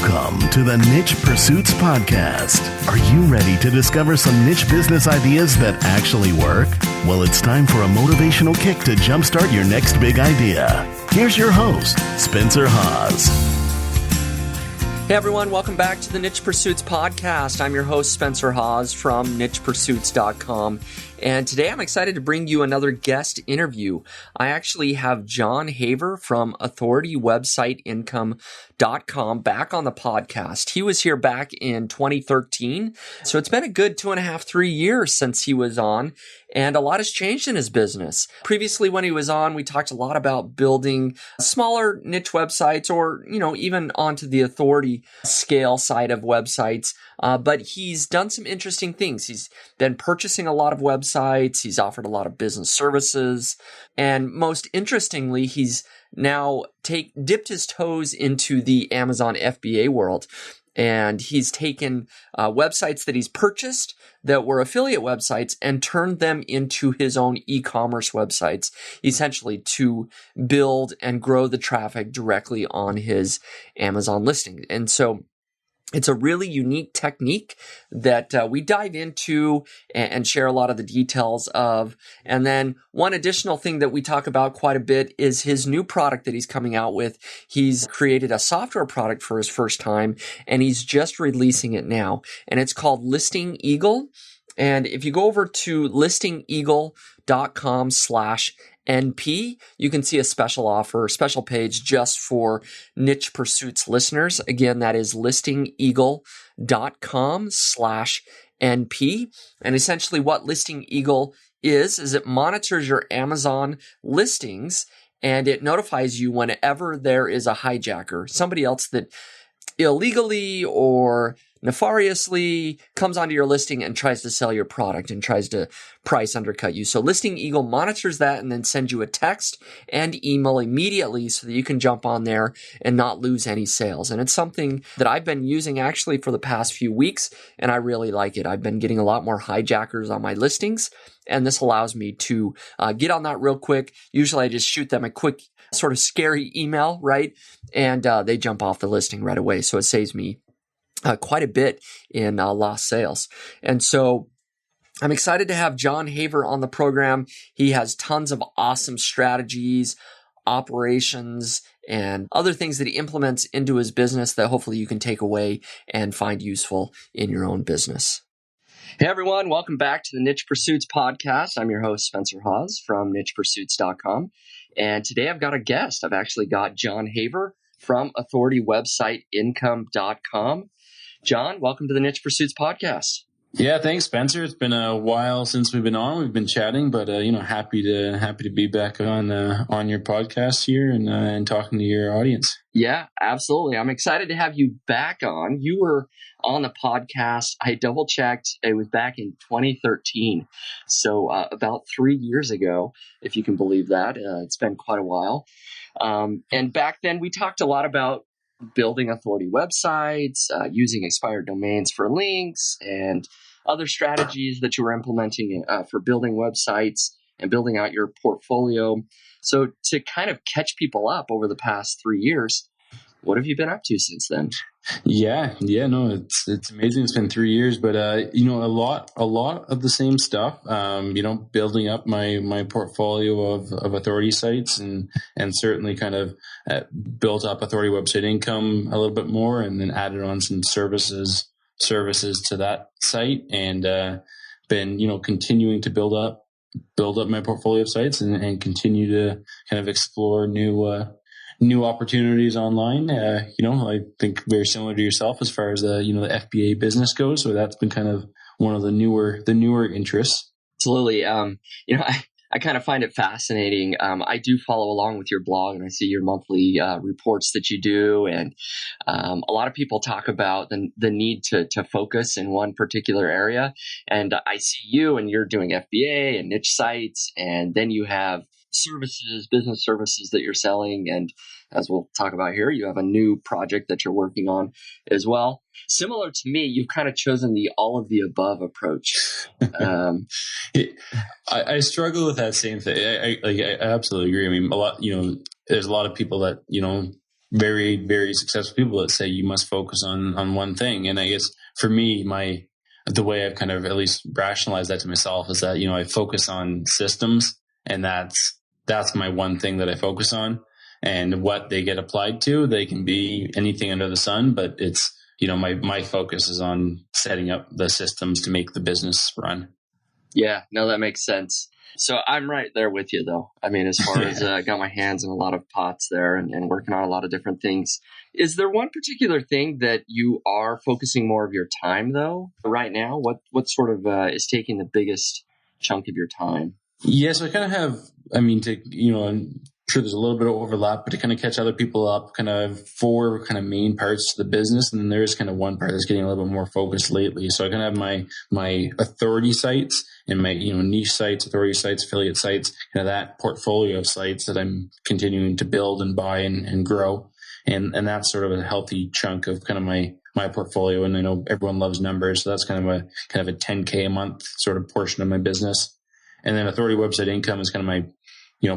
Welcome to the Niche Pursuits Podcast. Are you ready to discover some niche business ideas that actually work? Well, it's time for a motivational kick to jumpstart your next big idea. Here's your host, Spencer Haas. Hey everyone, welcome back to the Niche Pursuits Podcast. I'm your host, Spencer Haas from nbsp.com. And today I'm excited to bring you another guest interview. I actually have John Haver from authoritywebsiteincome.com back on the podcast. He was here back in 2013. So it's been a good 2.5-3 years since he was on, and a lot has changed in his business. Previously, when he was on, we talked a lot about building smaller niche websites or, even onto the authority scale side of websites. But he's done some interesting things. He's been purchasing a lot of websites. He's offered a lot of business services. And most interestingly, he's now dipped his toes into the Amazon FBA world. And he's taken websites that he's purchased that were affiliate websites and turned them into his own e-commerce websites, essentially to build and grow the traffic directly on his Amazon listing. And so it's a really unique technique that we dive into and share a lot of the details of. And then one additional thing that we talk about quite a bit is his new product that he's coming out with. He's created a software product for his first time, and he's just releasing it now. And it's called Listing Eagle. And if you go over to listingeagle.com/NP, you can see a special offer, special page just for Niche Pursuits listeners. Again, that is listingeagle.com/NP. And essentially what Listing Eagle is it monitors your Amazon listings, and it notifies you whenever there is a hijacker, somebody else that illegally or nefariously comes onto your listing and tries to sell your product and tries to price undercut you. So Listing Eagle monitors that and then sends you a text and email immediately so that you can jump on there and not lose any sales. And it's something that I've been using actually for the past few weeks, and I really like it. I've been getting a lot more hijackers on my listings, and this allows me to get on that real quick. Usually I just shoot them a quick sort of scary email, right? And they jump off the listing right away. So it saves me quite a bit in lost sales. And so I'm excited to have John Haver on the program. He has tons of awesome strategies, operations, and other things that he implements into his business that hopefully you can take away and find useful in your own business. Hey everyone, welcome back to the Niche Pursuits Podcast. I'm your host, Spencer Haas from nbsp.com. And today I've got a guest. I've actually got John Haver from authoritywebsiteincome.com. John, welcome to the Niche Pursuits Podcast. Yeah, thanks, Spencer. It's been a while since we've been on. We've been chatting, but happy to be back on your podcast here and talking to your audience. Yeah, absolutely. I'm excited to have you back on. You were on the podcast. I double checked. It was back in 2013, so about 3 years ago, if you can believe that. It's been quite a while. And back then, we talked a lot about building authority websites, using expired domains for links, and other strategies that you were implementing for building websites and building out your portfolio. So to kind of catch people up over the past 3 years, what have you been up to since then? Yeah, no, it's amazing. It's been 3 years, but a lot of the same stuff. Building up my portfolio of authority sites and certainly kind of built up Authority Website Income a little bit more, and then added on some services to that site, and been continuing to build up my portfolio of sites and continue to kind of explore new opportunities online. I think very similar to yourself as far as the FBA business goes. So that's been kind of one of the newer interests. Absolutely. I kind of find it fascinating. I do follow along with your blog, and I see your monthly reports that you do. And a lot of people talk about the need to focus in one particular area. And I see you, and you're doing FBA and niche sites, and then you have business services that you're selling. And as we'll talk about here, you have a new project that you're working on as well. Similar to me, you've kind of chosen the all of the above approach. I struggle with that same thing. I absolutely agree. I mean, there's a lot of people that, very, very successful people that say you must focus on one thing. And I guess for me, the way I've kind of at least rationalized that to myself is that, I focus on systems, and that's my one thing that I focus on. And what they get applied to, they can be anything under the sun, but it's, my focus is on setting up the systems to make the business run. Yeah, no, that makes sense. So I'm right there with you, though. I mean, as far as I got my hands in a lot of pots there and working on a lot of different things. Is there one particular thing that you are focusing more of your time, though, right now? What sort of is taking the biggest chunk of your time? Yeah, so I kind of have, I'm sure there's a little bit of overlap, but to kind of catch other people up, kind of 4 kind of main parts to the business. And then there is kind of one part that's getting a little bit more focused lately. So I kind of have my authority sites and my, niche sites, authority sites, affiliate sites, kind of that portfolio of sites that I'm continuing to build and buy and grow. And that's sort of a healthy chunk of kind of my portfolio. And I know everyone loves numbers. So that's kind of a 10K a month sort of portion of my business. And then authority website income is kind of my,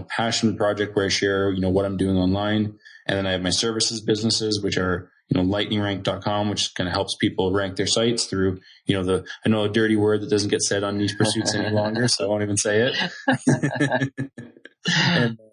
passion project where I share, what I'm doing online. And then I have my services businesses, which are, lightningrank.com, which kind of helps people rank their sites through, I know a dirty word that doesn't get said on Niche Pursuits any longer, so I won't even say it.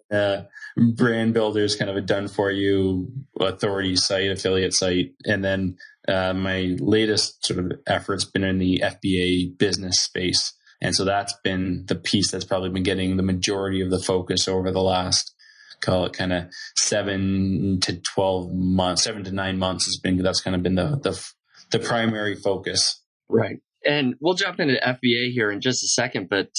And Brand Builder is kind of a done for you authority site, affiliate site. And then my latest sort of effort's been in the FBA business space. And so that's been the piece that's probably been getting the majority of the focus over the last, call it kind of 7 to 9 months that's kind of been the primary focus. Right. And we'll jump into FBA here in just a second, but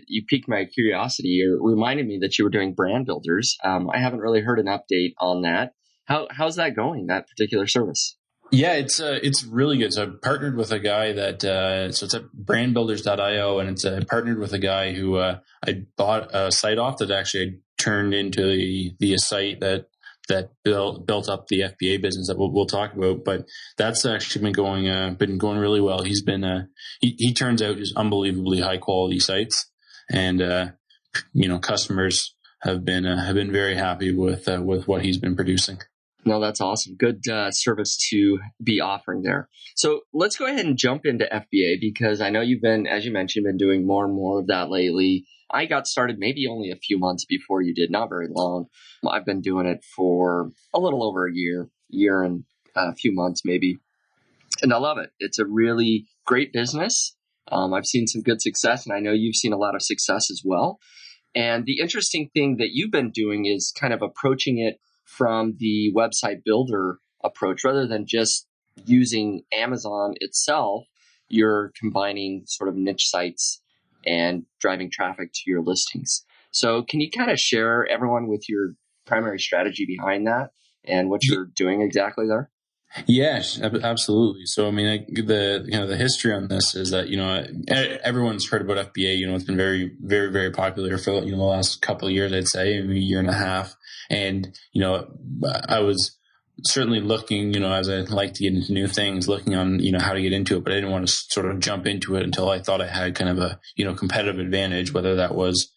you piqued my curiosity. You reminded me that you were doing Brand Builders. I haven't really heard an update on that. How's that going, that particular service? Yeah, it's really good. So I partnered with a guy that so it's at brandbuilders.io, and it's partnered with a guy who I bought a site off that actually turned into the site that built up the FBA business that we'll talk about. But that's actually been going really well. He's been he turns out just unbelievably high quality sites, and customers have been very happy with what he's been producing. No, that's awesome. Good service to be offering there. So let's go ahead and jump into FBA, because I know you've been, as you mentioned, been doing more and more of that lately. I got started maybe only a few months before you did, not very long. I've been doing it for a little over a year and a few months maybe. And I love it. It's a really great business. I've seen some good success, and I know you've seen a lot of success as well. And the interesting thing that you've been doing is kind of approaching it from the website builder approach. Rather than just using Amazon itself, you're combining sort of niche sites and driving traffic to your listings. So can you kind of share everyone with your primary strategy behind that and what you're doing exactly there? Yes, absolutely. So, I mean, the history on this is that, everyone's heard about FBA. It's been very, very, very popular for, the last couple of years, I'd say, maybe a year and a half. And, I was certainly looking, as I like to get into new things, looking on, how to get into it, but I didn't want to sort of jump into it until I thought I had kind of a, competitive advantage, whether that was,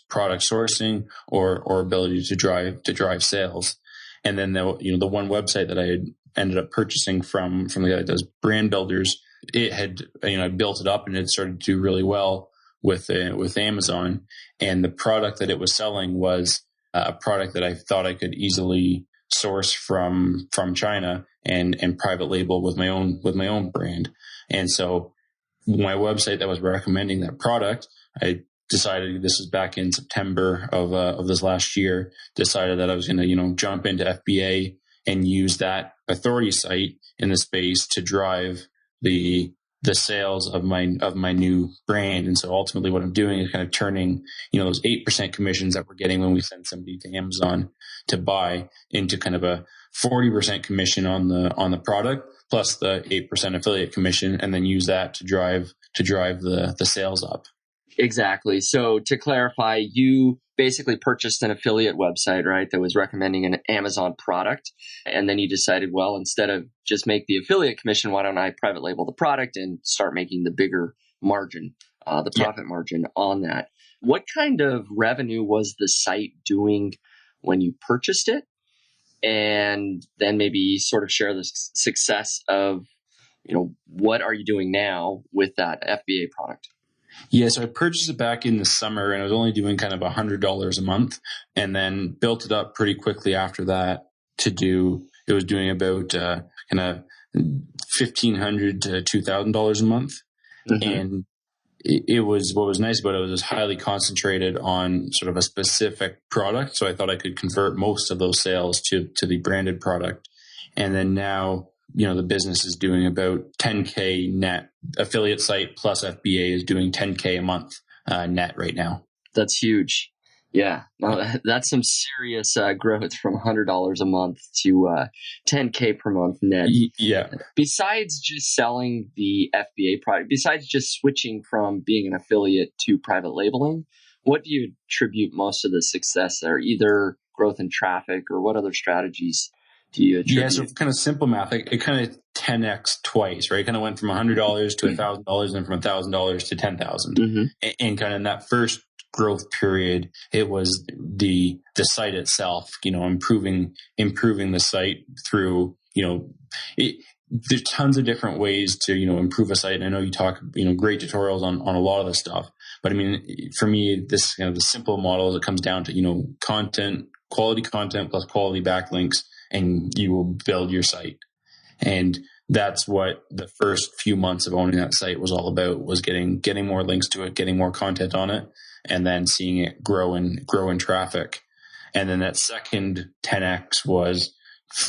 product sourcing or ability to drive sales. And then the one website that I had ended up purchasing from the guy that does Brand Builders, it had, I built it up and it started to do really well with Amazon. And the product that it was selling was a product that I thought I could easily source from China and private label with my own brand. And so my website that was recommending that product, I decided, this was back in September of this last year, decided that I was going to, jump into FBA and use that authority site in the space to drive the sales of my new brand. And so ultimately what I'm doing is kind of turning, those 8% commissions that we're getting when we send somebody to Amazon to buy into kind of a 40% commission on the product plus the 8% affiliate commission, and then use that to drive the sales up. Exactly. So to clarify, you basically purchased an affiliate website, right, that was recommending an Amazon product. And then you decided, well, instead of just make the affiliate commission, why don't I private label the product and start making the bigger margin, the profit margin on that? What kind of revenue was the site doing when you purchased it? and then maybe sort of share the success of, what are you doing now with that FBA product? Yeah, so I purchased it back in the summer, and I was only doing kind of $100 a month, and then built it up pretty quickly after that it was doing about kind of $1,500 to $2,000 a month. Mm-hmm. And it was, what was nice about it was highly concentrated on sort of a specific product. So I thought I could convert most of those sales to the branded product. And then now, the business is doing about 10K net. Affiliate site plus FBA is doing 10K a month net right now. That's huge. Yeah, no, that's some serious growth from $100 a month to 10K per month net. Yeah. Besides just selling the FBA product, besides just switching from being an affiliate to private labeling, what do you attribute most of the success there? Either growth in traffic, or what other strategies do you attribute? Yeah, so kind of simple math. It kind of 10x twice, right? Kind of went from $100 to $1,000, and from $1,000 to $10,000. Mm-hmm. And kind of in that first growth period, it was the site itself, improving the site through, there's tons of different ways to, improve a site. And I know you talk, great tutorials on a lot of this stuff, but I mean, for me, this the simple model, it comes down to, quality content plus quality backlinks, and you will build your site. And that's what the first few months of owning that site was all about, was getting more links to it, getting more content on it, and then seeing it grow in traffic. And then that second 10x was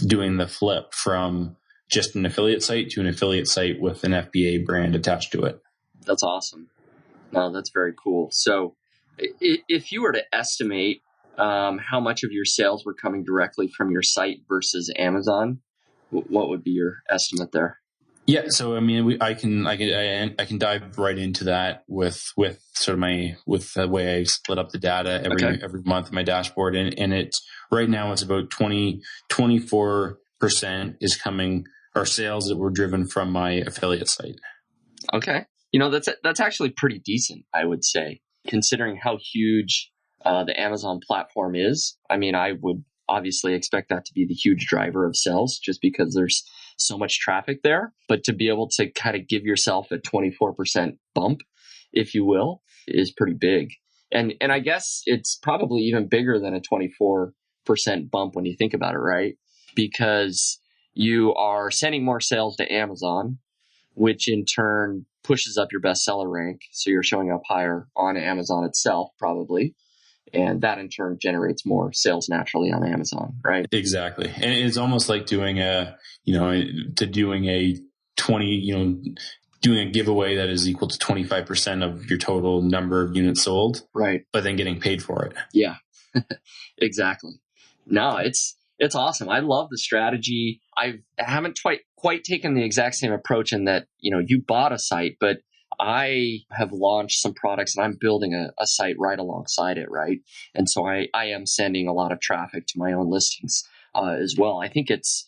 doing the flip from just an affiliate site to an affiliate site with an FBA brand attached to it. That's awesome. No, that's very cool. So if you were to estimate how much of your sales were coming directly from your site versus Amazon, what would be your estimate there? Yeah, so I mean, I can dive right into that with sort of with the way I split up the data every month in my dashboard, and it's right now it's about 24% is coming, our sales that were driven from my affiliate site. Okay, that's actually pretty decent, I would say, considering how huge the Amazon platform is. I mean, I would obviously expect that to be the huge driver of sales, just because there's so much traffic there. But to be able to kind of give yourself a 24% bump, if you will, is pretty big. And I guess it's probably even bigger than a 24% bump when you think about it, right? Because you are sending more sales to Amazon, which in turn pushes up your bestseller rank. So you're showing up higher on Amazon itself, probably. And that in turn generates more sales naturally on Amazon, right? Exactly. And it's almost like doing a giveaway that is equal to 25% of your total number of units sold. Right. But then getting paid for it. Yeah, exactly. No, it's awesome. I love the strategy. I haven't quite taken the exact same approach in that, you bought a site, but I have launched some products and I'm building a site right alongside it, right? And so I am sending a lot of traffic to my own listings as well. I think it's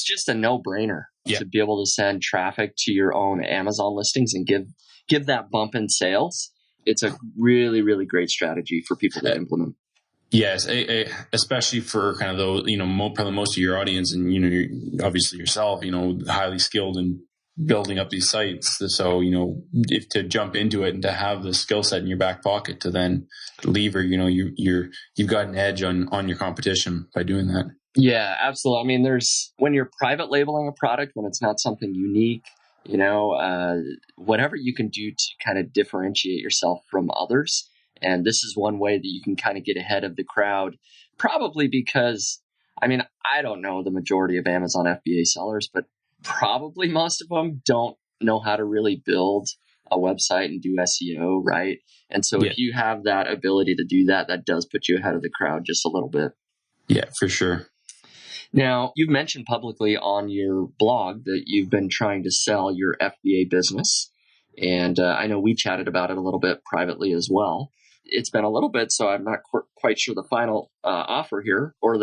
just a no-brainer to be able to send traffic to your own Amazon listings and give that bump in sales. It's a really, really great strategy for people to implement. Yes, especially for kind of those, probably most of your audience, and you're obviously yourself, highly skilled in building up these sites. So, if to jump into it and to have the skill set in your back pocket to then lever, you've got an edge on your competition by doing that. Yeah, absolutely. I mean, when you're private labeling a product, when it's not something unique, whatever you can do to kind of differentiate yourself from others. And this is one way that you can kind of get ahead of the crowd, probably because, I mean, I don't know the majority of Amazon FBA sellers, but probably most of them don't know how to really build a website and do SEO, right? And so if you have that ability to do that, that does put you ahead of the crowd just a little bit. Yeah, for sure. Now, you've mentioned publicly on your blog that you've been trying to sell your FBA business. And I know we chatted about it a little bit privately as well. It's been a little bit, so I'm not quite sure the final offer here, or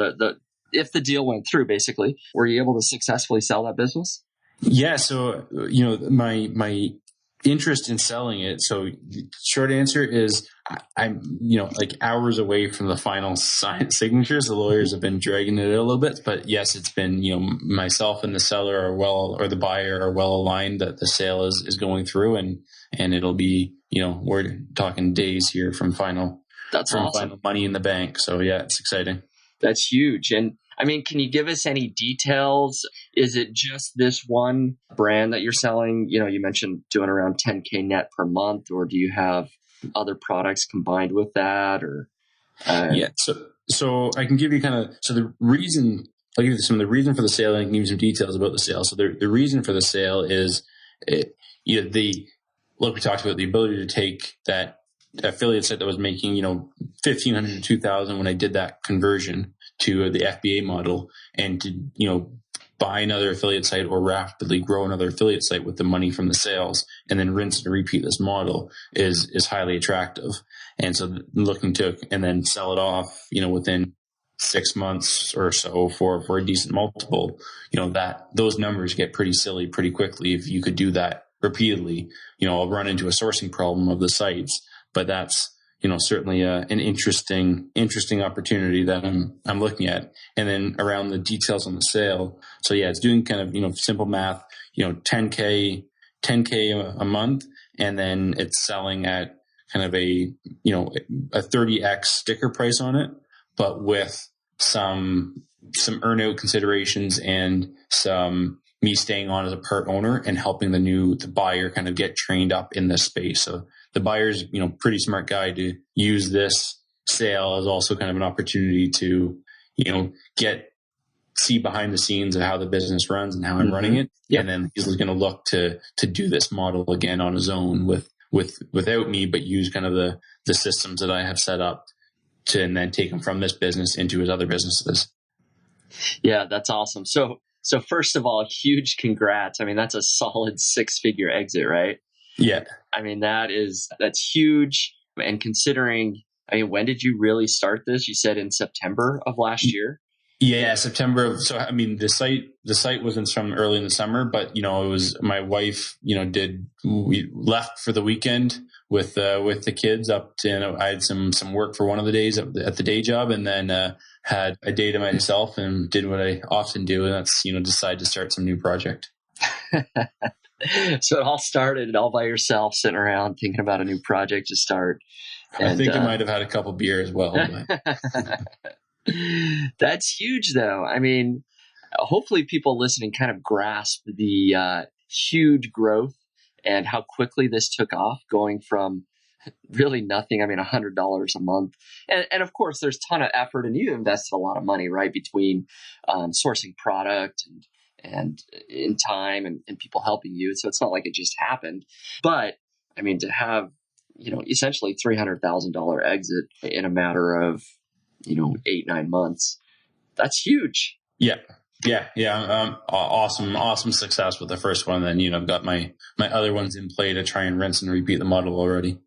if the deal went through, basically. Were you able to successfully sell that business? Yeah. So, my interest in selling it. So the short answer is I'm, like hours away from the final signatures. The lawyers have been dragging it a little bit, but yes, it's been, myself and the seller or the buyer are well aligned that the sale is going through, and it'll be, we're talking days here from final, final money in the bank. So yeah, it's exciting. That's huge. And I mean, can you give us any details? Is it just this one brand that you're selling? You mentioned doing around 10K net per month, or do you have other products combined with that? Or yeah, so I can give you the reason. I'll give you some of the reason for the sale, and I can give you some details about the sale. So the reason for the sale is, we talked about the ability to take that affiliate site that was making, $1,500 to $2,000 when I did that conversion to the FBA model, and to, buy another affiliate site or rapidly grow another affiliate site with the money from the sales, and then rinse and repeat this model is highly attractive. And so looking to, and then sell it off, within 6 months or so for a decent multiple, those numbers get pretty silly pretty quickly. If you could do that repeatedly, I'll run into a sourcing problem of the sites, but that's, certainly an interesting opportunity that I'm looking at. And then around the details on the sale. So yeah, it's doing kind of, simple math, 10K a month. And then it's selling at kind of a 30x sticker price on it, but with some earn-out considerations and some me staying on as a part owner and helping the buyer kind of get trained up in this space. So the buyer's, pretty smart guy to use this sale as also kind of an opportunity to, see behind the scenes of how the business runs and how I'm running it. Yep. And then he's going to look to do this model again on his own without me, but use kind of the systems that I have set up and then take him from this business into his other businesses. Yeah, that's awesome. So first of all, huge congrats. I mean, that's a solid 6-figure exit, right? Yeah. I mean, that's huge. And considering, when did you really start this? You said in September of last year? Yeah, September. So, the site wasn't from early in the summer, but, it was my wife, we left for the weekend with the kids up to, I had some work for one of the days at the day job, and then, had a day to myself and did what I often do. And that's, decide to start some new project. So it all started all by yourself, sitting around thinking about a new project to start. And, I think I might have had a couple beer as well. That's huge, though. Hopefully people listening kind of grasp the huge growth and how quickly this took off, going from really nothing. $100 a month. And of course, there's a ton of effort, and you invested a lot of money, right? Between sourcing product and in time and people helping you. So it's not like it just happened. But to have, essentially $300,000 exit in a matter of, 8-9 months, that's huge. Yeah. Awesome success with the first one. Then, I've got my other ones in play to try and rinse and repeat the model already.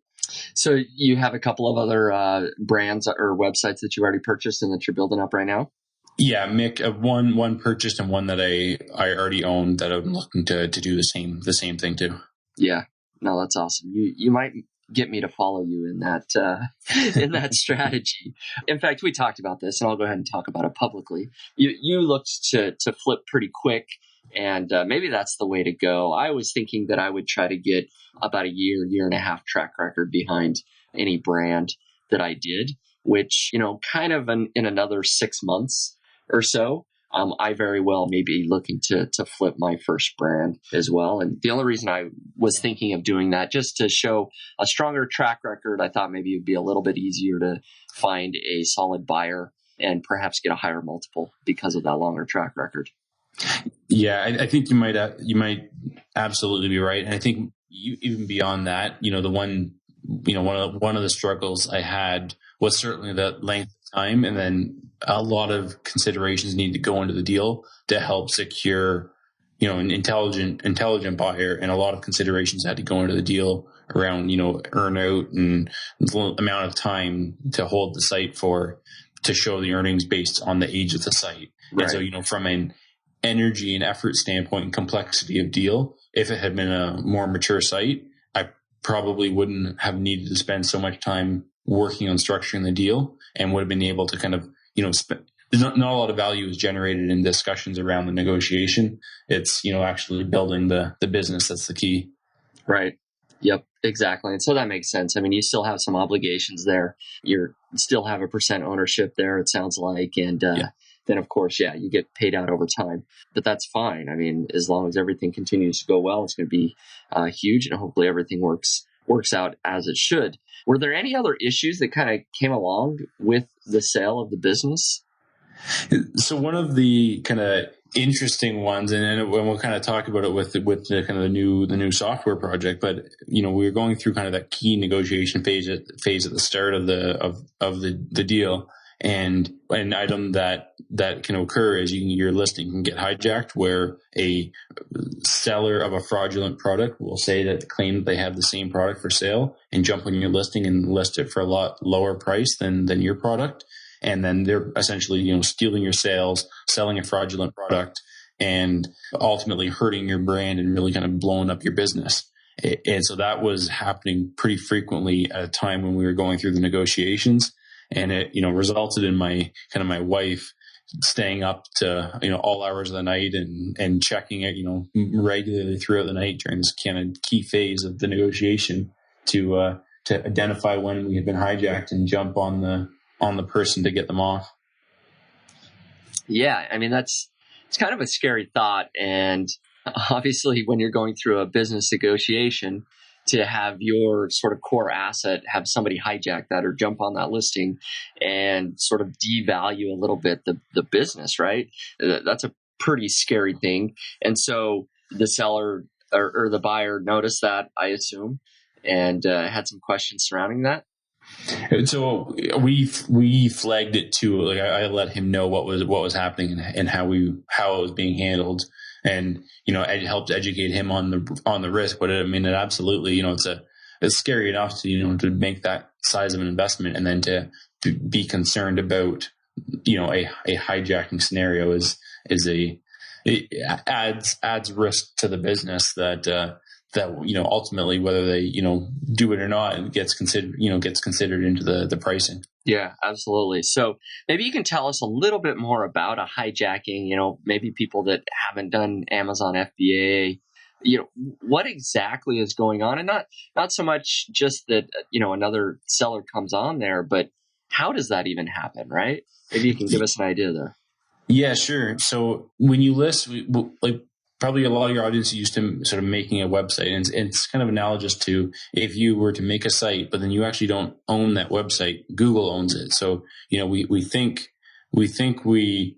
So you have a couple of other brands or websites that you already purchased and that you're building up right now? Yeah, Mick, one purchased and one that I already own that I'm looking to do the same thing too. Yeah, no, that's awesome. You might get me to follow you in that strategy. In fact, we talked about this, and I'll go ahead and talk about it publicly. You looked to flip pretty quick, and maybe that's the way to go. I was thinking that I would try to get about a year and a half track record behind any brand that I did, which, kind of in another 6 months or so, I very well may be looking to flip my first brand as well. And the only reason I was thinking of doing that, just to show a stronger track record, I thought maybe it'd be a little bit easier to find a solid buyer and perhaps get a higher multiple because of that longer track record. Yeah, I think you might absolutely be right. And I think even beyond that, one of the struggles I had was certainly the length of time, and then a lot of considerations need to go into the deal to help secure, an intelligent buyer, and a lot of considerations had to go into the deal around, earn out and the amount of time to hold the site to show the earnings based on the age of the site. Right. And so, from an energy and effort standpoint and complexity of deal, if it had been a more mature site, probably wouldn't have needed to spend so much time working on structuring the deal, and would have been able to kind of, not a lot of value is generated in discussions around the negotiation. It's, actually building the business that's the key. Right. Yep, exactly. And so that makes sense. I mean, you still have some obligations there. You still have a percent ownership there, it sounds like. And then, of course, you get paid out over time. But that's fine. I mean, as long as everything continues to go well, it's going to be huge. And hopefully everything works out as it should. Were there any other issues that kind of came along with the sale of the business? So one of the kind of interesting ones, and we'll kind of talk about it with the kind of the new software project, but we were going through kind of that key negotiation phase at the start of the deal, and an item that can occur is your listing can get hijacked, where a seller of a fraudulent product will say that claim that they have the same product for sale and jump on your listing and list it for a lot lower price than your product. And then they're essentially, stealing your sales, selling a fraudulent product, and ultimately hurting your brand and really kind of blowing up your business. And so that was happening pretty frequently at a time when we were going through the negotiations. And it, resulted in my wife staying up to, all hours of the night and checking it, regularly throughout the night during this kind of key phase of the negotiation to identify when we had been hijacked and jump on the person to get them off. Yeah, I mean, it's kind of a scary thought. And obviously, when you're going through a business negotiation, to have your sort of core asset, have somebody hijack that or jump on that listing and sort of devalue a little bit the business, right? That's a pretty scary thing. And so the seller or the buyer noticed that, I assume, and had some questions surrounding that. So we flagged it to, I let him know what was happening and how it was being handled, and I helped educate him on the risk. But it absolutely, it's scary enough to make that size of an investment, and then to be concerned about a hijacking scenario it adds risk to the business that ultimately, whether they do it or not, it gets considered into the pricing. Yeah, absolutely. So maybe you can tell us a little bit more about a hijacking. Maybe people that haven't done Amazon FBA. What exactly is going on, and not so much just that another seller comes on there, but how does that even happen, right? Maybe you can give us an idea there. Yeah, sure. So when you list, probably a lot of your audience is used to sort of making a website, and it's kind of analogous to if you were to make a site, but then you actually don't own that website. Google owns it. So, we think we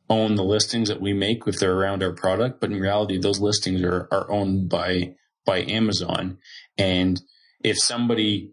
own the listings that we make if they're around our product, but in reality, those listings are owned by Amazon. And if somebody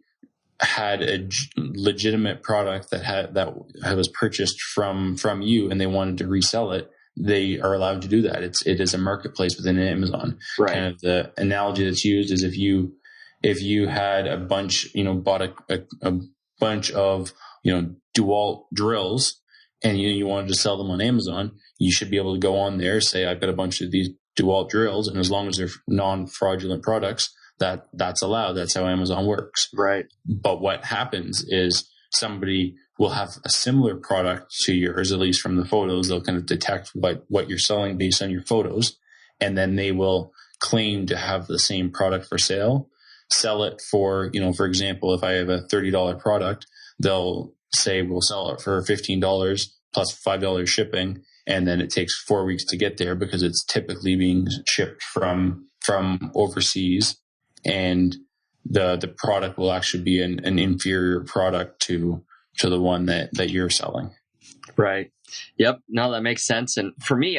had a legitimate product that was purchased from you and they wanted to resell it, they are allowed to do that. It is a marketplace within Amazon. Right. Kind of the analogy that's used is if you had a bunch, bought a bunch of, DeWalt drills, and you wanted to sell them on Amazon, you should be able to go on there, say, I've got a bunch of these DeWalt drills, and as long as they're non-fraudulent products, that's allowed. That's how Amazon works. Right. But what happens is somebody will have a similar product to yours, at least from the photos. They'll kind of detect what you're selling based on your photos, and then they will claim to have the same product for sale, sell it for, for example, if I have a $30 product, they'll say we'll sell it for $15 plus $5 shipping, and then it takes 4 weeks to get there because it's typically being shipped from overseas, and the product will actually be an inferior product to the one that you're selling. Right. Yep. No, that makes sense. And for me,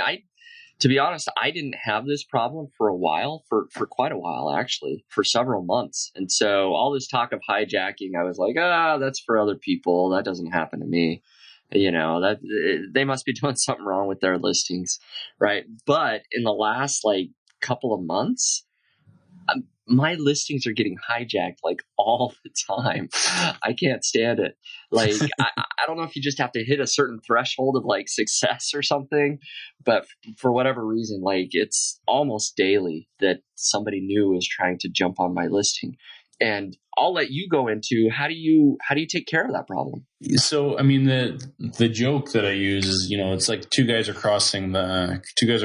to be honest, I didn't have this problem for a while, for quite a while, actually, for several months. And so all this talk of hijacking, I was like, that's for other people. That doesn't happen to me. That they must be doing something wrong with their listings. Right. But in the last couple of months, my listings are getting hijacked all the time. I can't stand it. I don't know if you just have to hit a certain threshold of success or something, but for whatever reason, it's almost daily that somebody new is trying to jump on my listing. And I'll let you go into how do you take care of that problem? So, I mean, the joke that I use is, it's like two guys are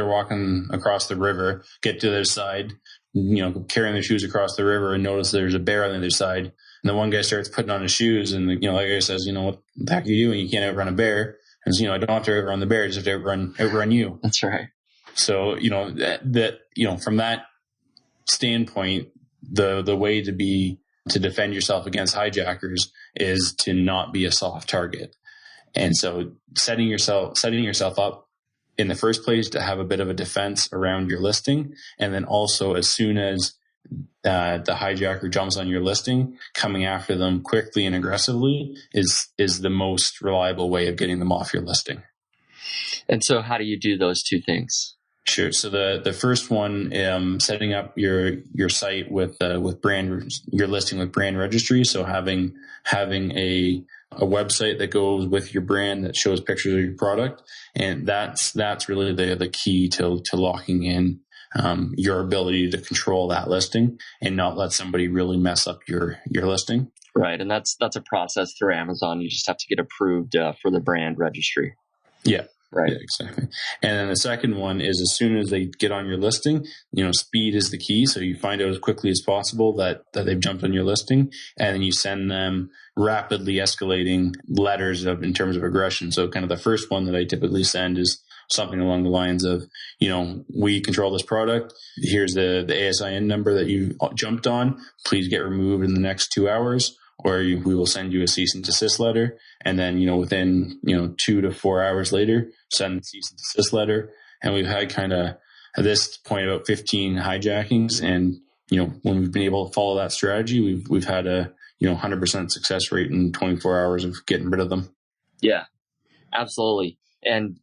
walking across the river, get to their side, carrying their shoes across the river, and notice there's a bear on the other side. And the one guy starts putting on his shoes, and the other guy says, what the heck are you doing? You can't outrun a bear. And I don't have to outrun the bear, I just have to outrun you. That's right. So, from that standpoint, the way to defend yourself against hijackers is to not be a soft target. And so setting yourself up in the first place to have a bit of a defense around your listing. And then also, as soon as the hijacker jumps on your listing, coming after them quickly and aggressively is the most reliable way of getting them off your listing. And so how do you do those two things? Sure. So the first one, setting up your site with your listing with brand registry. So having a website that goes with your brand that shows pictures of your product, and that's really the key to locking in your ability to control that listing and not let somebody really mess up your listing. Right, and that's a process through Amazon. You just have to get approved for the brand registry. Yeah. Right. Yeah, exactly. And then the second one is, as soon as they get on your listing, speed is the key. So you find out as quickly as possible that they've jumped on your listing, and then you send them rapidly escalating letters in terms of aggression. So kind of the first one that I typically send is something along the lines of, we control this product. Here's the ASIN number that you jumped on. Please get removed in the next 2 hours. Or we will send you a cease and desist letter. And then, within, 2 to 4 hours later, send the cease and desist letter. And we've had kind of at this point about 15 hijackings. And, when we've been able to follow that strategy, we've had a, 100% success rate in 24 hours of getting rid of them. Yeah, absolutely. And,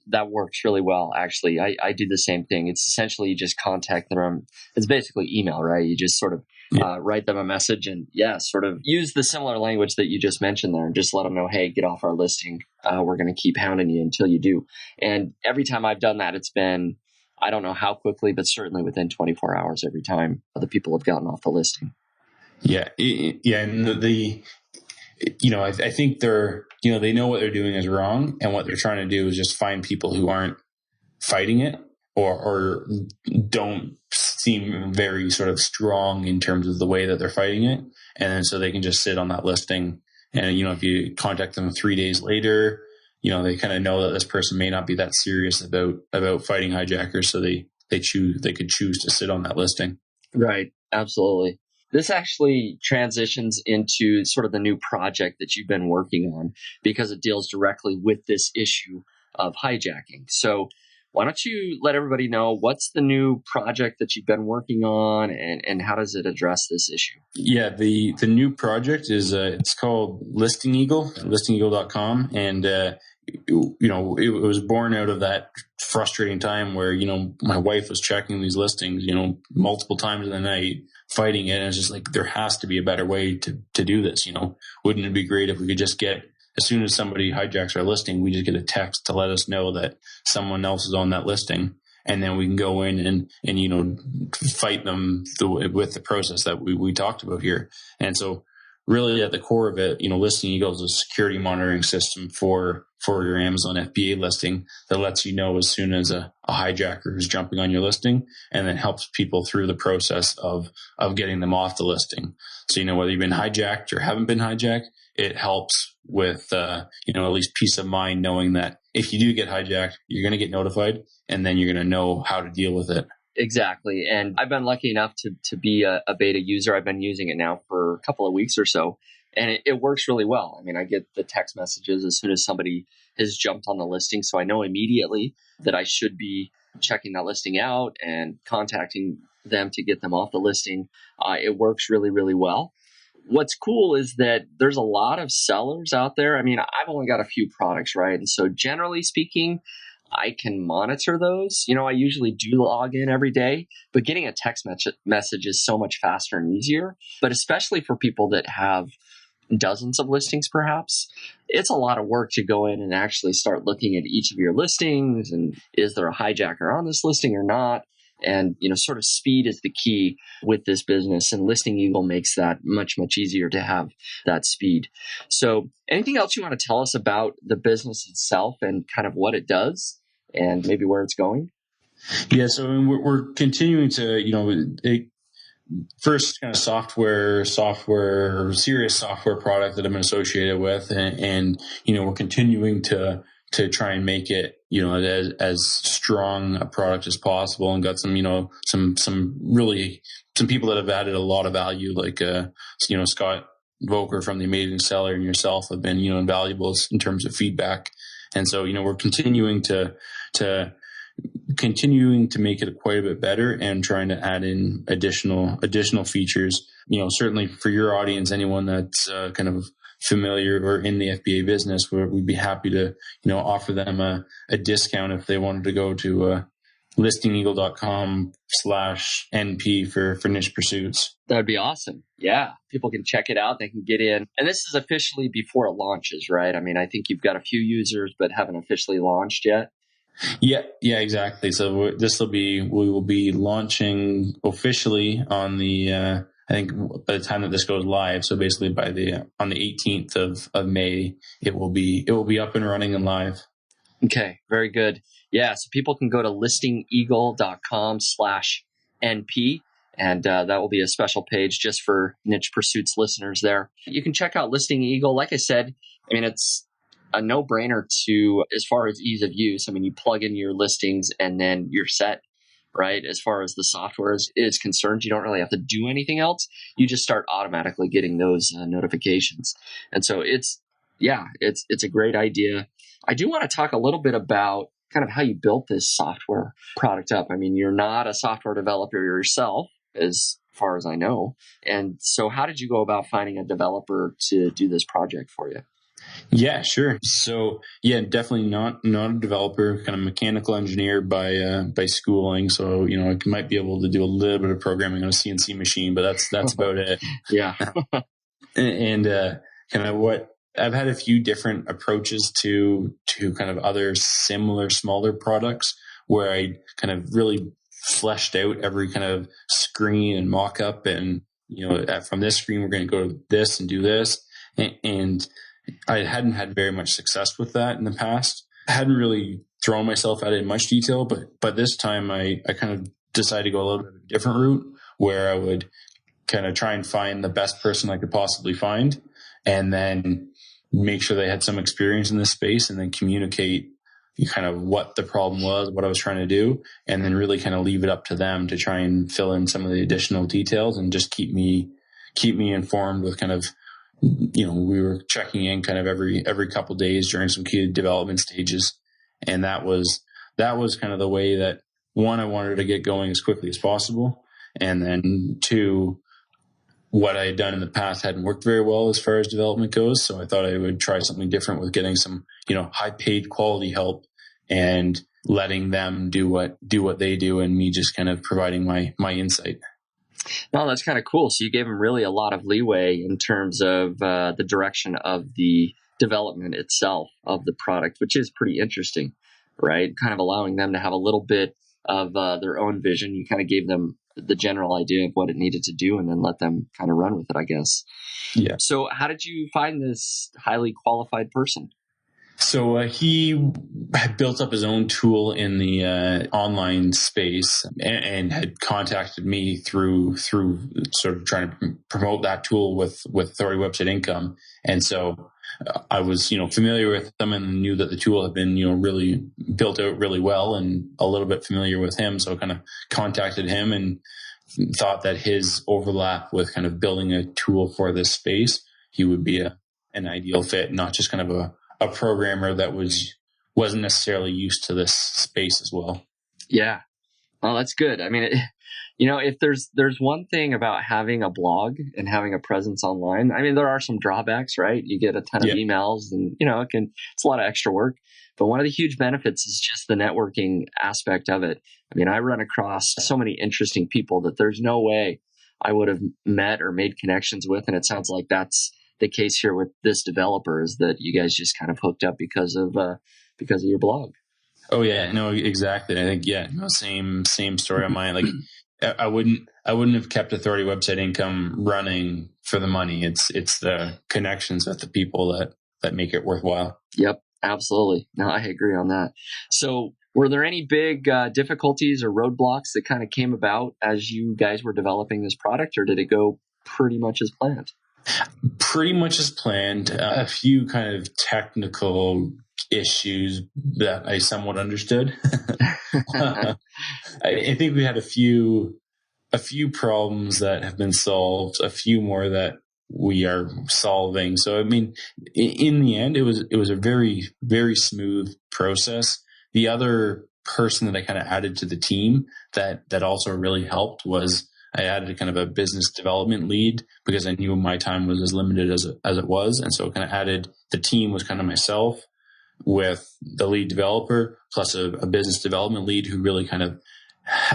that works really well, actually. I do the same thing. It's essentially you just contact them. It's basically email, right? You just sort of write them a message and, sort of use the similar language that you just mentioned there and just let them know, hey, get off our listing. We're going to keep hounding you until you do. And every time I've done that, it's been, I don't know how quickly, but certainly within 24 hours every time the people have gotten off the listing. Yeah. Yeah. And I think they know what they're doing is wrong, and what they're trying to do is just find people who aren't fighting it or don't seem very sort of strong in terms of the way that they're fighting it. And then so they can just sit on that listing. And, if you contact them 3 days later, they kind of know that this person may not be that serious about fighting hijackers. So they could choose to sit on that listing. Right. Absolutely. This actually transitions into sort of the new project that you've been working on because it deals directly with this issue of hijacking. So why don't you let everybody know what's the new project that you've been working on and how does it address this issue? Yeah, the new project is it's called Listing Eagle, listingeagle.com. And it was born out of that frustrating time where, my wife was checking these listings, multiple times in the night, fighting it. And it's just like, there has to be a better way to do this. Wouldn't it be great if we could just get, as soon as somebody hijacks our listing, we just get a text to let us know that someone else is on that listing. And then we can go in and fight them with the process that we talked about here. And so really at the core of it, Listing Eagle is a security monitoring system for your Amazon FBA listing that lets you know as soon as a hijacker is jumping on your listing, and then helps people through the process of getting them off the listing. So, whether you've been hijacked or haven't been hijacked, it helps with, at least peace of mind, knowing that if you do get hijacked, you're going to get notified, and then you're going to know how to deal with it. Exactly. And I've been lucky enough to be a beta user. I've been using it now for a couple of weeks or so, and it works really well. I mean, I get the text messages as soon as somebody has jumped on the listing, so I know immediately that I should be checking that listing out and contacting them to get them off the listing. It works really, really well. What's cool is that there's a lot of sellers out there. I mean, I've only got a few products, right? And so generally speaking, I can monitor those. I usually do log in every day, but getting a text message is so much faster and easier. But especially for people that have dozens of listings, perhaps, it's a lot of work to go in and actually start looking at each of your listings. And is there a hijacker on this listing or not? And, sort of speed is the key with this business, and Listing Eagle makes that much, much easier to have that speed. So anything else you want to tell us about the business itself and kind of what it does and maybe where it's going? Yeah. So we're continuing to, first kind of serious software product that I've been associated with. And we're continuing to try and make it, as strong a product as possible, and got some people that have added a lot of value, like, Scott Voker from The Amazing Seller and yourself have been, invaluable in terms of feedback. And so, we're continuing to make it quite a bit better and trying to add in additional features. Certainly for your audience, anyone that's kind of familiar or in the FBA business, we'd be happy to offer them a discount if they wanted to go to listingeagle.com/NP for niche pursuits. That would be awesome. Yeah. People can check it out. They can get in. And this is officially before it launches, right? I mean, I think you've got a few users, but haven't officially launched yet. Yeah, exactly. So we will be launching officially on the, I think by the time that this goes live. So basically on the 18th of May, it will be up and running and live. Okay. Very good. Yeah. So people can go to listingeagle.com/NP. And that will be a special page just for Niche Pursuits listeners there. You can check out Listing Eagle. Like I said, I mean, it's a no-brainer as far as ease of use. I mean, you plug in your listings and then you're set, right? As far as the software is concerned, you don't really have to do anything else. You just start automatically getting those notifications. And so it's a great idea. I do want to talk a little bit about kind of how you built this software product up. I mean, you're not a software developer yourself, as far as I know. And so how did you go about finding a developer to do this project for you? Yeah, sure. So definitely not a developer, kind of mechanical engineer by schooling. So, I might be able to do a little bit of programming on a CNC machine, but that's about it. Yeah. And kind of what I've had a few different approaches to kind of other similar smaller products where I kind of really fleshed out every kind of screen and mock-up, and from this screen we're going to go to this and do this, and I hadn't had very much success with that in the past. I hadn't really thrown myself at it in much detail, but this time I kind of decided to go a little bit of a different route where I would kind of try and find the best person I could possibly find, and then make sure they had some experience in this space, and then communicate kind of what the problem was, what I was trying to do, and then really kind of leave it up to them to try and fill in some of the additional details and just keep me informed with kind of, we were checking in kind of every couple of days during some key development stages. And that was kind of the way that, one, I wanted to get going as quickly as possible. And then two, what I had done in the past hadn't worked very well as far as development goes. So I thought I would try something different with getting some, high paid quality help and letting them do what they do, and me just kind of providing my insight. No, that's kind of cool. So you gave them really a lot of leeway in terms of the direction of the development itself of the product, which is pretty interesting, right? Kind of allowing them to have a little bit of their own vision. You kind of gave them the general idea of what it needed to do, and then let them kind of run with it, I guess. Yeah. So how did you find this highly qualified person? So he had built up his own tool in the online space, and had contacted me through sort of trying to promote that tool with Authority Website Income. And so I was, familiar with them and knew that the tool had been, really built out really well, and a little bit familiar with him. So I kind of contacted him and thought that his overlap with kind of building a tool for this space, he would be an ideal fit, not just kind of a programmer that wasn't necessarily used to this space as well. Yeah. Oh, that's good. I mean, if there's one thing about having a blog and having a presence online, I mean, there are some drawbacks, right? You get a ton of emails, and it's a lot of extra work. But one of the huge benefits is just the networking aspect of it. I mean, I run across so many interesting people that there's no way I would have met or made connections with, and it sounds like that's the case here with this developer, is that you guys just kind of hooked up because of your blog. Oh yeah, no, exactly. I think same story on mine. Like I wouldn't have kept Authority Website Income running for the money. It's the connections with the people that make it worthwhile. Yep, absolutely. No, I agree on that. So, were there any big difficulties or roadblocks that kind of came about as you guys were developing this product, or did it go pretty much as planned? Pretty much as planned. A few kind of technical issues that I somewhat understood. I think we had a few problems that have been solved, a few more that we are solving. So, I mean, in the end, it was a very, very smooth process. The other person that I kind of added to the team that also really helped was I added a kind of a business development lead because I knew my time was as limited as it was. And so kind of added, the team was kind of myself with the lead developer plus a business development lead who really kind of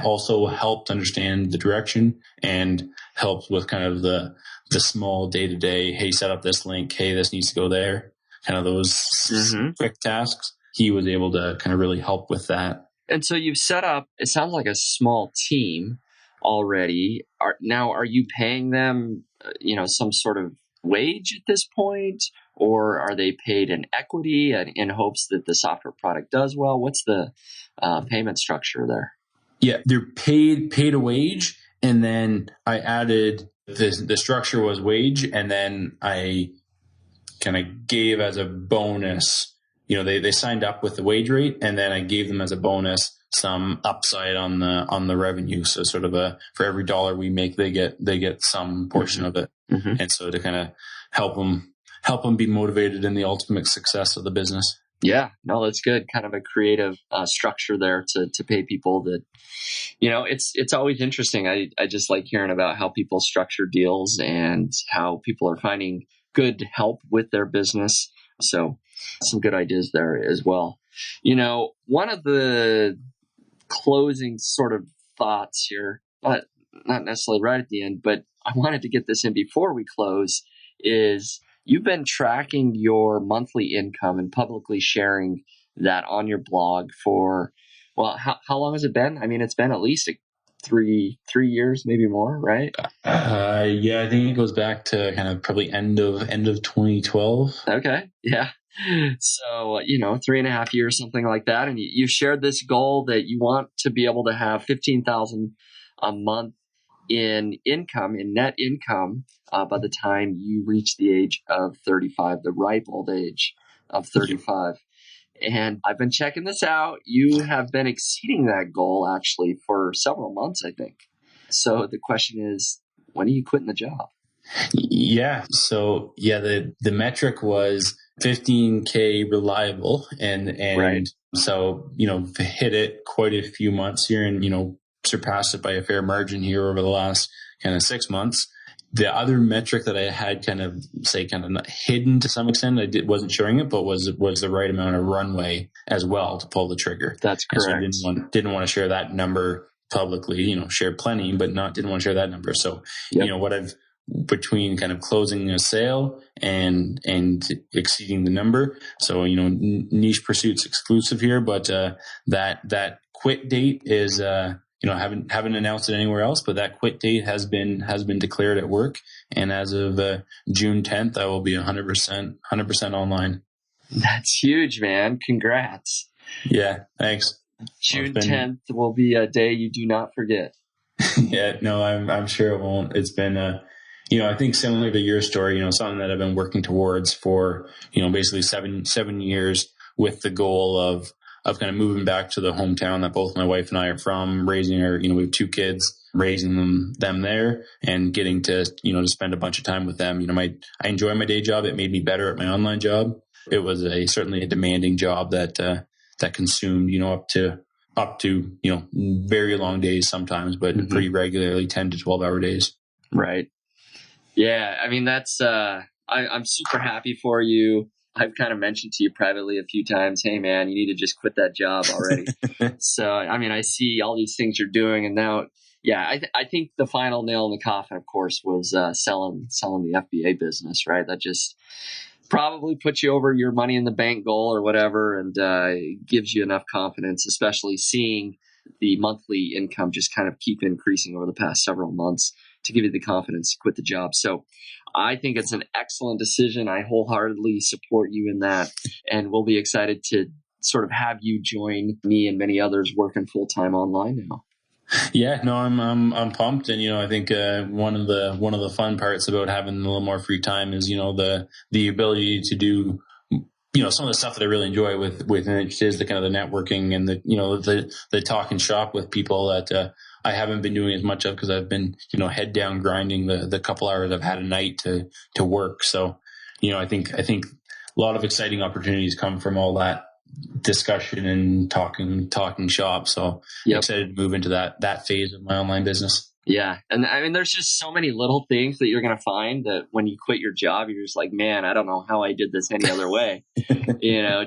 also helped understand the direction and helped with kind of the small day-to-day, hey, set up this link, hey, this needs to go there, kind of those quick tasks. He was able to kind of really help with that. And so you've set up, it sounds like a small team already. Are you paying them, some sort of wage at this point, or are they paid in equity and in hopes that the software product does well? What's the payment structure there? Yeah, they're paid a wage, and then I added the structure was wage, and then I kind of gave as a bonus. They signed up with the wage rate, and then I gave them as a bonus some upside on the revenue. So sort of for every dollar we make, they get some portion of it, and so to kind of help them be motivated in the ultimate success of the business. Yeah, no, that's good. Kind of a creative structure there to pay people that, it's always interesting. I just like hearing about how people structure deals and how people are finding good help with their business. So some good ideas there as well. One of the closing sort of thoughts here, but not necessarily right at the end, but I wanted to get this in before we close, is you've been tracking your monthly income and publicly sharing that on your blog for, well, how long has it been? I mean, it's been at least 3 years, maybe more, right? Yeah, I think it goes back to kind of probably end of 2012. Okay. Yeah. So, 3.5 years, something like that. And you shared this goal that you want to be able to have $15,000 a month in net income, by the time you reach the age of 35, the ripe old age of 35. And I've been checking this out. You have been exceeding that goal actually for several months, I think. So the question is, when are you quitting the job? Yeah. So the metric was 15K reliable, and right. So hit it quite a few months here, and surpassed it by a fair margin here over the last kind of 6 months. The other metric that I had kind of hidden to some extent, wasn't showing it, but was the right amount of runway as well to pull the trigger. That's correct. So I didn't want to share that number publicly. Shared plenty, but didn't want to share that number. So what I've between kind of closing a sale and exceeding the number. So niche pursuits exclusive here, but that quit date is haven't announced it anywhere else, but that quit date has been declared at work, and as of June 10th, I will be 100% online. That's huge, man! Congrats. Yeah, thanks. June 10th will be a day you do not forget. Yeah, no, I'm sure it won't. It's been I think similar to your story, something that I've been working towards for basically seven years, with the goal of kind of moving back to the hometown that both my wife and I are from, raising our, we have 2 kids, raising them there, and getting to, to spend a bunch of time with them. I enjoy my day job. It made me better at my online job. It was certainly a demanding job that consumed, up to, very long days sometimes, but pretty regularly 10 to 12 hour days. Right. Yeah. I mean, that's, I'm super happy for you. I've kind of mentioned to you privately a few times, hey man, you need to just quit that job already. So, I mean, I see all these things you're doing, and now, yeah, I think the final nail in the coffin, of course, was selling the FBA business, right? That just probably puts you over your money in the bank goal or whatever, and gives you enough confidence, especially seeing the monthly income just kind of keep increasing over the past several months to give you the confidence to quit the job. So I think it's an excellent decision. I wholeheartedly support you in that, and we'll be excited to sort of have you join me and many others working full-time online now. Yeah, no, I'm pumped, and I think one of the fun parts about having a little more free time is the ability to do some of the stuff that I really enjoy with Niche is the kind of the networking and the talk and shop with people that I haven't been doing as much of because I've been head down grinding the couple hours I've had a night to work. So I think a lot of exciting opportunities come from all that discussion and talking shop. So excited to move into that phase of my online business. Yeah. And I mean, there's just so many little things that you're going to find that when you quit your job, you're just like, man, I don't know how I did this any other way.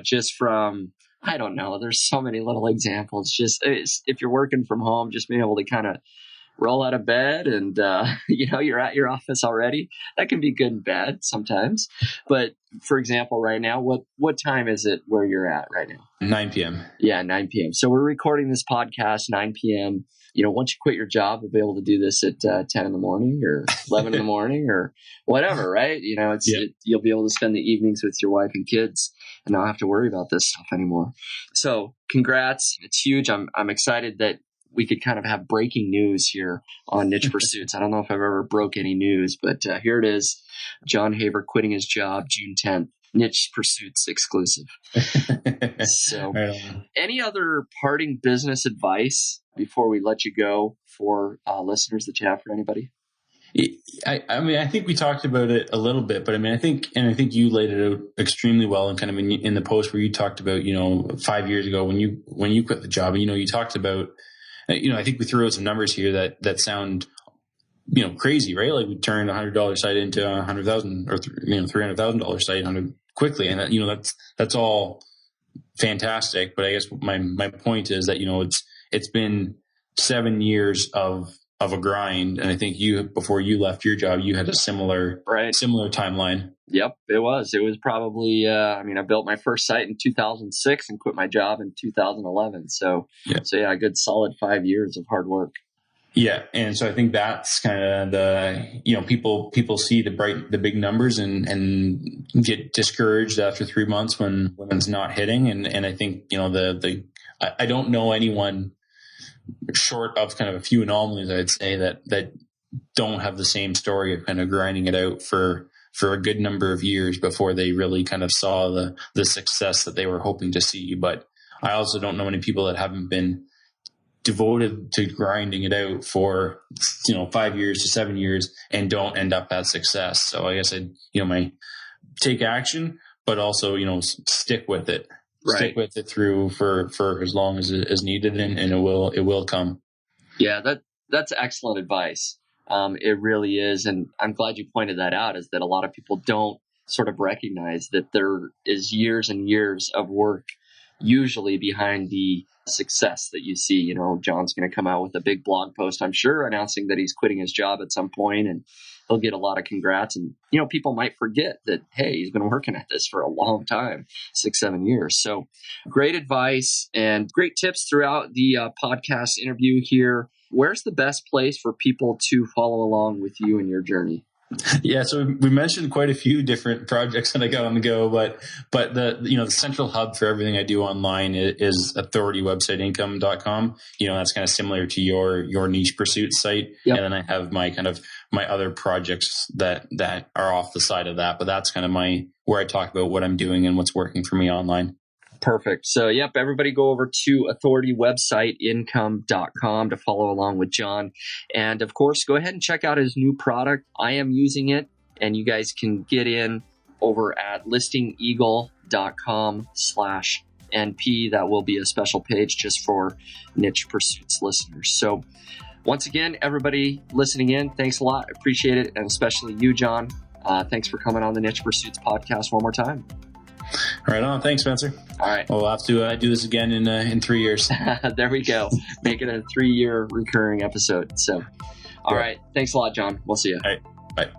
Just from, I don't know, there's so many little examples. Just if you're working from home, just being able to kind of roll out of bed and, you're at your office already. That can be good and bad sometimes. But for example, right now, what time is it where you're at right now? 9 p.m. Yeah, 9 p.m. So we're recording this podcast 9 p.m. Once you quit your job, we'll be able to do this at 10 in the morning or 11 in the morning or whatever, right? You'll be able to spend the evenings with your wife and kids and not have to worry about this stuff anymore. So congrats. It's huge. I'm excited that we could kind of have breaking news here on Niche Pursuits. I don't know if I've ever broke any news, but here it is. John Haver quitting his job June 10th. Niche Pursuits exclusive. So any other parting business advice before we let you go for listeners that you have for anybody? I think we talked about it a little bit, but I think you laid it out extremely well and kind of in the post where you talked about, 5 years ago when you quit the job, and, you talked about, I think we threw out some numbers here that sound, crazy, right? Like we turned $100 site into $100,000 or, $300,000 site quickly. And that's all fantastic. But I guess my point is that, it's been 7 years of a grind. And I think before you left your job, you had a similar timeline. Yep, it was. It was probably, I built my first site in 2006 and quit my job in 2011. So a good solid 5 years of hard work. Yeah. And so I think that's kind of the, people see the big numbers and get discouraged after 3 months when it's not hitting. And I think, I don't know anyone short of kind of a few anomalies, I'd say that don't have the same story of kind of grinding it out for a good number of years before they really kind of saw the success that they were hoping to see. But I also don't know any people that haven't been devoted to grinding it out for 5 years to 7 years and don't end up at success. So I guess my take action, but also stick with it. Right. Stick with it through for as long as needed, and it will come. Yeah, that's excellent advice. It really is, and I'm glad you pointed that out. Is that a lot of people don't sort of recognize that there is years and years of work usually behind the success that you see. John's going to come out with a big blog post, I'm sure, announcing that he's quitting his job at some point, and he'll get a lot of congrats. And, people might forget that, hey, he's been working at this for a long time, 6-7 years. So great advice and great tips throughout the podcast interview here. Where's the best place for people to follow along with you in your journey? Yeah, so we mentioned quite a few different projects that I got on the go, but the central hub for everything I do online is authoritywebsiteincome.com. That's kind of similar to your Niche Pursuits site. Yep. And then I have my other projects that are off the side of that, but that's kind of where I talk about what I'm doing and what's working for me online. Perfect. So, everybody go over to authoritywebsiteincome.com to follow along with John. And of course, go ahead and check out his new product. I am using it, and you guys can get in over at listingeagle.com/NP. That will be a special page just for Niche Pursuits listeners. So once again, everybody listening in, thanks a lot. Appreciate it. And especially you, John. Thanks for coming on the Niche Pursuits podcast one more time. Right on. Thanks, Spencer. All right. We'll have to do this again in 3 years. There we go. Make it a 3-year recurring episode. So, all right. Thanks a lot, John. We'll see you. All right. Bye.